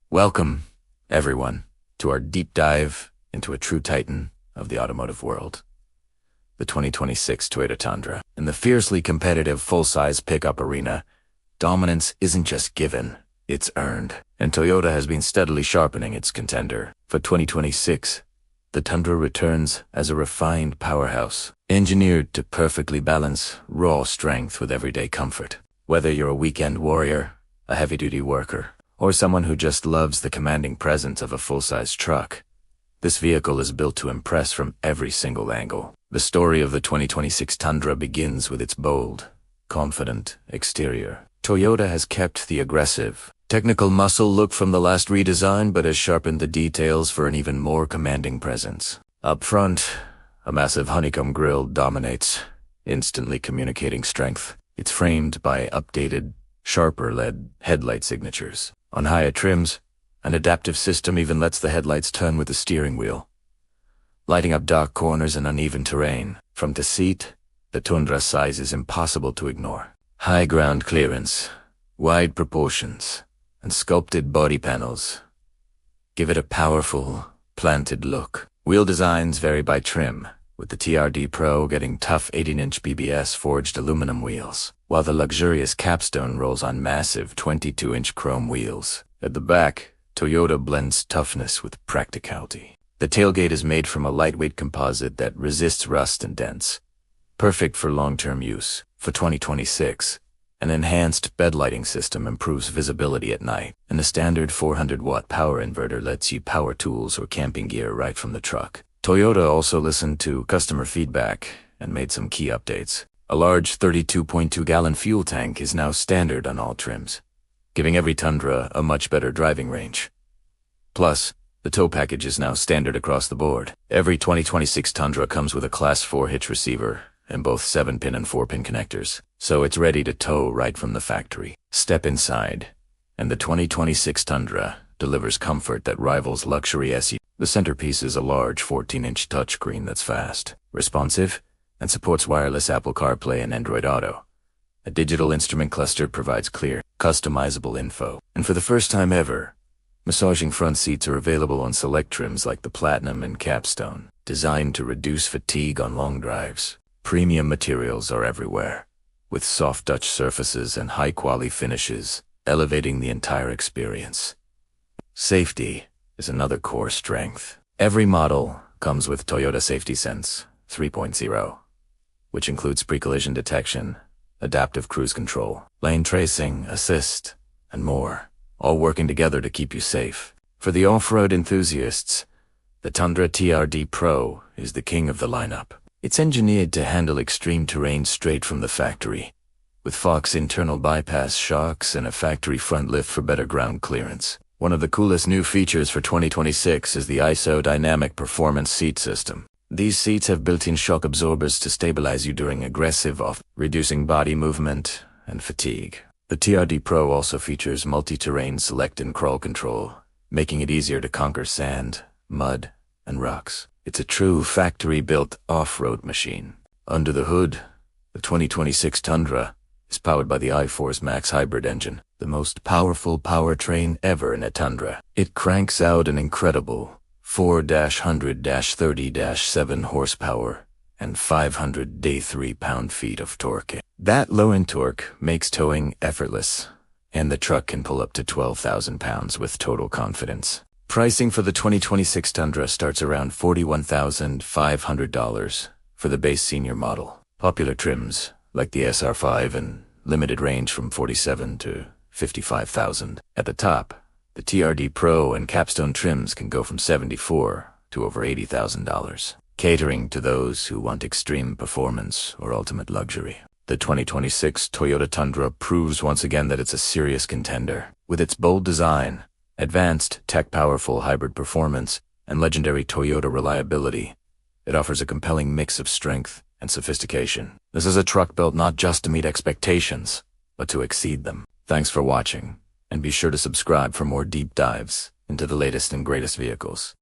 Welcome, everyone, to our deep dive into a true titan of the automotive world, the 2026 Toyota Tundra. In the fiercely competitive full-size pickup arena, dominance isn't just given, it's earned. And Toyota has been steadily sharpening its contender. For 2026, the Tundra returns as a refined powerhouse, engineered to perfectly balance raw strength with everyday comfort. Whether you're a weekend warrior, a heavy-duty worker, or someone who just loves the commanding presence of a full-size truck, this vehicle is built to impress from every single angle. The story of the 2026 Tundra begins with its bold, confident exterior. Toyota has kept the aggressive, technical muscle look from the last redesign, but has sharpened the details for an even more commanding presence. Up front, a massive honeycomb grille dominates, instantly communicating strength. It's framed by updated, sharper LED headlight signatures. On higher trims, an adaptive system even lets the headlights turn with the steering wheel, lighting up dark corners and uneven terrain. From the seat, the Tundra's size is impossible to ignore. High ground clearance, wide proportions, and sculpted body panels give it a powerful, planted look. Wheel designs vary by trim, with the TRD Pro getting tough 18-inch BBS forged aluminum wheels, while the luxurious capstone rolls on massive 22-inch chrome wheels. At the back, Toyota blends toughness with practicality. The tailgate is made from a lightweight composite that resists rust and dents, perfect for long-term use. For 2026, an enhanced bed lighting system improves visibility at night, and a standard 400-watt power inverter lets you power tools or camping gear right from the truck. Toyota also listened to customer feedback and made some key updates. A large 32.2-gallon fuel tank is now standard on all trims, giving every Tundra a much better driving range. Plus, the tow package is now standard across the board. Every 2026 Tundra comes with a Class 4 hitch receiver and both 7-pin and 4-pin connectors, so it's ready to tow right from the factory. Step inside, and the 2026 Tundra delivers comfort that rivals luxury SUVs. The centerpiece is a large 14-inch touchscreen that's fast, responsive, and supports wireless Apple CarPlay and Android Auto. A digital instrument cluster provides clear, customizable info. And for the first time ever, massaging front seats are available on select trims like the Platinum and Capstone, designed to reduce fatigue on long drives. Premium materials are everywhere, with soft touch surfaces and high-quality finishes, elevating the entire experience. Safety is another core strength. Every model comes with Toyota Safety Sense 3.0, which includes pre-collision detection, adaptive cruise control, lane tracing, assist, and more, all working together to keep you safe. For the off-road enthusiasts, the Tundra TRD Pro is the king of the lineup. It's engineered to handle extreme terrain straight from the factory, with Fox internal bypass shocks and a factory front lift for better ground clearance. One of the coolest new features for 2026 is the ISO Dynamic Performance Seat System. These seats have built-in shock absorbers to stabilize you during aggressive reducing body movement and fatigue. The TRD Pro also features multi-terrain select and crawl control, making it easier to conquer sand, mud, and rocks. It's a true factory-built off-road machine. Under the hood, the 2026 Tundra is powered by the iForce Max hybrid engine, the most powerful powertrain ever in a Tundra. It cranks out an incredible 4-130-7 horsepower and 503 pound-feet of torque. That low-end torque makes towing effortless, and the truck can pull up to 12,000 pounds with total confidence. Pricing for the 2026 Tundra starts around $41,500 for the base senior model. Popular trims, like the SR5 and limited range from $47,000 to $55,000. At the top, the TRD Pro and Capstone trims can go from $74,000 to over $80,000, catering to those who want extreme performance or ultimate luxury. The 2026 Toyota Tundra proves once again that it's a serious contender. With its bold design, advanced tech-powerful hybrid performance, and legendary Toyota reliability, it offers a compelling mix of strength and sophistication. This is a truck built not just to meet expectations, but to exceed them. Thanks for watching, and be sure to subscribe for more deep dives into the latest and greatest vehicles.